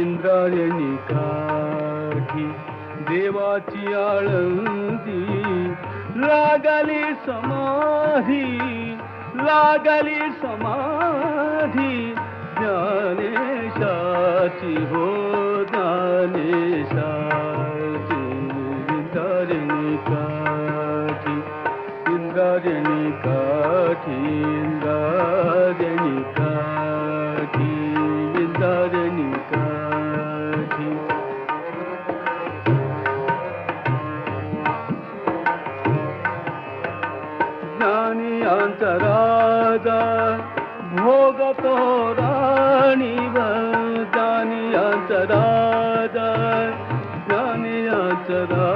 इंद्रायणी काठी देवाची आळंदी लागली समाधी लागली समाधी ज्ञानेशाची हो ज्ञानेशाची इंद्रायणी काठी इंद्रायणी काठी इंद्रायणी काठी इंद्रायणी काठी ज्ञानी अंतराजा भोगतो राणीवर ज्ञानी अंतराजा ज्ञानी अंतराजा